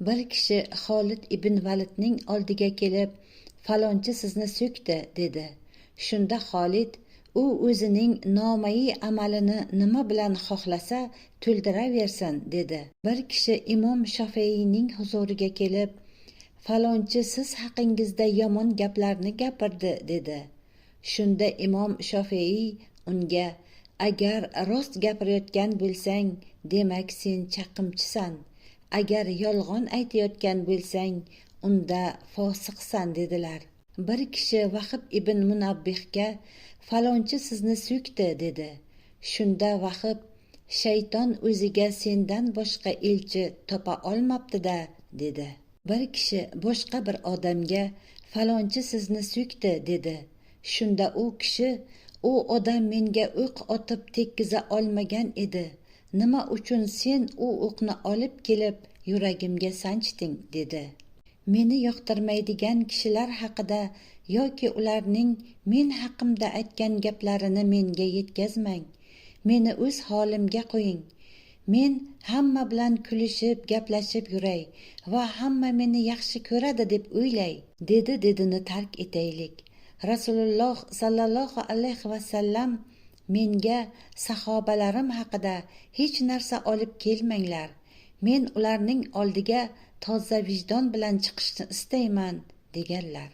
Bir kishi Xolid ibn Validning oldiga kelib, falonchi sizni so'kdi, dedi. Shunda Xolid, u o'zining nomai amalini nima bilan xohlasa to'ldiraversin, dedi. Bir kishi Imom Shofiyning huzuriga kelib, falonchi siz haqingizda yomon gaplarni gapirdi, dedi. Shunda Imom Shofiy unga, agar rost gapirayotgan bo'lsang, demak sen chaqimchisan. Agar yolg'on aytayotgan bo'lsang, unda fosiqsan, dedilar. Bir kishi Vahib ibn Munabbihga, falonchi sizni so'kdi, dedi. Shunda Vahib, shayton o'ziga sendan boshqa elchi topa olmabdi-da, dedi. Bir kishi boshqa bir odamga, falonchi sizni so'kdi, dedi. Shunda u kishi, u odam menga o'q otib tekkiza olmagan edi. Nima uchun sen u o'qni olib kelib yuragimga sanchding, dedi. Meni yoqtirmaydigan kishilar haqida yoki ularning men haqimda aytgan gaplarini menga yetkazmang. Meni o'z holimga qo'ying. Men hamma bilan kulishib, gaplashib yuray va hamma meni yaxshi ko'radi deb o'ylay, dedini tark etaylik. Rasululloh sallallohu alayhi vasallam menga sahobalarim haqida hech narsa olib kelmanglar. Men ularning oldiga toza vijdon bilan chiqishni istayman, deganlar.